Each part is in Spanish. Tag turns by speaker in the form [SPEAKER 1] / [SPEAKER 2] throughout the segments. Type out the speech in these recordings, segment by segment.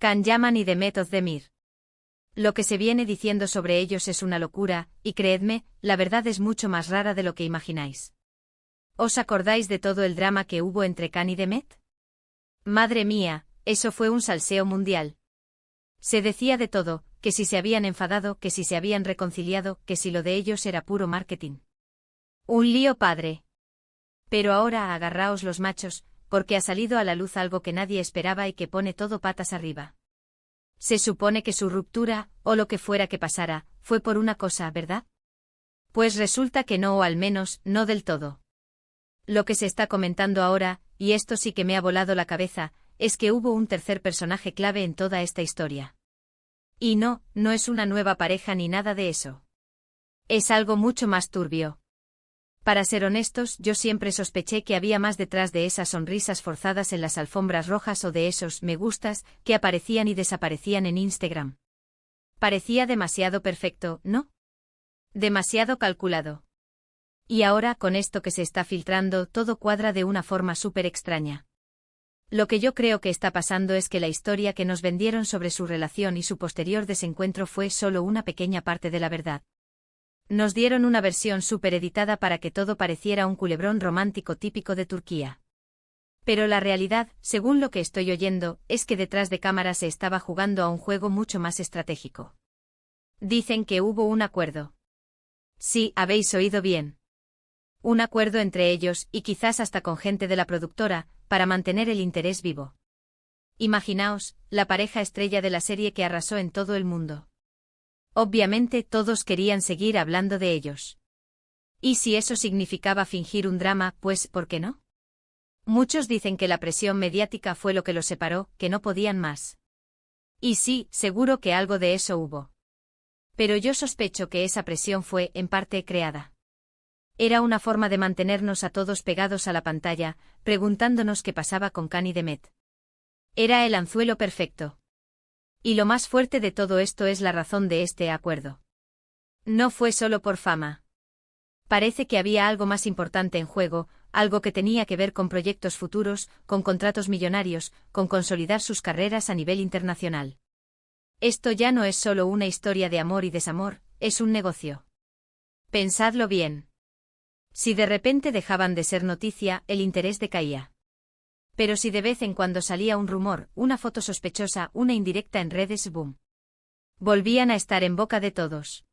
[SPEAKER 1] Can Yaman y Demet Özdemir. Lo que se viene diciendo sobre ellos es una locura, y creedme, la verdad es mucho más rara de lo que imagináis. ¿Os acordáis de todo el drama que hubo entre Can y Demet? Madre mía, eso fue un salseo mundial. Se decía de todo, que si se habían enfadado, que si se habían reconciliado, que si lo de ellos era puro marketing. Un lío padre. Pero ahora agarraos los machos, porque ha salido a la luz algo que nadie esperaba y que pone todo patas arriba. Se supone que su ruptura, o lo que fuera que pasara, fue por una cosa, ¿verdad? Pues resulta que no, o al menos, no del todo. Lo que se está comentando ahora, y esto sí que me ha volado la cabeza, es que hubo un tercer personaje clave en toda esta historia. Y no, no es una nueva pareja ni nada de eso. Es algo mucho más turbio. Para ser honestos, yo siempre sospeché que había más detrás de esas sonrisas forzadas en las alfombras rojas o de esos me gustas que aparecían y desaparecían en Instagram. Parecía demasiado perfecto, ¿no? Demasiado calculado. Y ahora, con esto que se está filtrando, todo cuadra de una forma súper extraña. Lo que yo creo que está pasando es que la historia que nos vendieron sobre su relación y su posterior desencuentro fue solo una pequeña parte de la verdad. Nos dieron una versión súper editada para que todo pareciera un culebrón romántico típico de Turquía. Pero la realidad, según lo que estoy oyendo, es que detrás de cámara se estaba jugando a un juego mucho más estratégico. Dicen que hubo un acuerdo. Sí, habéis oído bien. Un acuerdo entre ellos, y quizás hasta con gente de la productora, para mantener el interés vivo. Imaginaos, la pareja estrella de la serie que arrasó en todo el mundo. Obviamente todos querían seguir hablando de ellos. ¿Y si eso significaba fingir un drama, pues, por qué no? Muchos dicen que la presión mediática fue lo que los separó, que no podían más. Y sí, seguro que algo de eso hubo. Pero yo sospecho que esa presión fue, en parte, creada. Era una forma de mantenernos a todos pegados a la pantalla, preguntándonos qué pasaba con Can y Demet. Era el anzuelo perfecto. Y lo más fuerte de todo esto es la razón de este acuerdo. No fue solo por fama. Parece que había algo más importante en juego, algo que tenía que ver con proyectos futuros, con contratos millonarios, con consolidar sus carreras a nivel internacional. Esto ya no es solo una historia de amor y desamor, es un negocio. Pensadlo bien. Si de repente dejaban de ser noticia, el interés decaía. Pero si de vez en cuando salía un rumor, una foto sospechosa, una indirecta en redes, boom. Volvían a estar en boca de todos.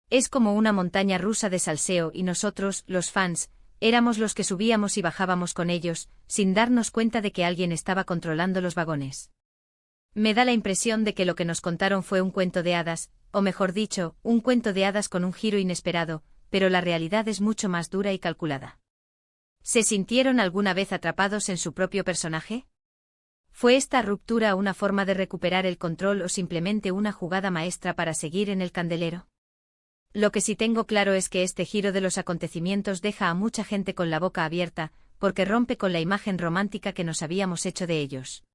[SPEAKER 1] Es como una montaña rusa de salseo y nosotros, los fans, éramos los que subíamos y bajábamos con ellos, sin darnos cuenta de que alguien estaba controlando los vagones. Me da la impresión de que lo que nos contaron fue un cuento de hadas, o mejor dicho, un cuento de hadas con un giro inesperado, pero la realidad es mucho más dura y calculada. ¿Se sintieron alguna vez atrapados en su propio personaje? ¿Fue esta ruptura una forma de recuperar el control o simplemente una jugada maestra para seguir en el candelero? Lo que sí tengo claro es que este giro de los acontecimientos deja a mucha gente con la boca abierta, porque rompe con la imagen romántica que nos habíamos hecho de ellos.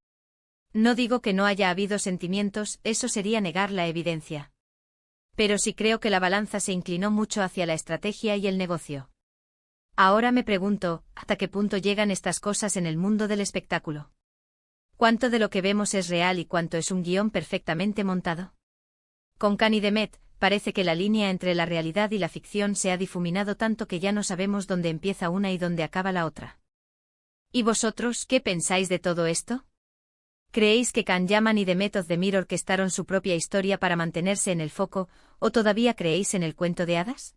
[SPEAKER 1] No digo que no haya habido sentimientos, eso sería negar la evidencia. Pero sí creo que la balanza se inclinó mucho hacia la estrategia y el negocio. Ahora me pregunto, ¿hasta qué punto llegan estas cosas en el mundo del espectáculo? ¿Cuánto de lo que vemos es real y cuánto es un guión perfectamente montado? Con Can y Demet, parece que la línea entre la realidad y la ficción se ha difuminado tanto que ya no sabemos dónde empieza una y dónde acaba la otra. ¿Y vosotros, qué pensáis de todo esto? ¿Creéis que Can Yaman y Demet Özdemir orquestaron su propia historia para mantenerse en el foco, o todavía creéis en el cuento de hadas?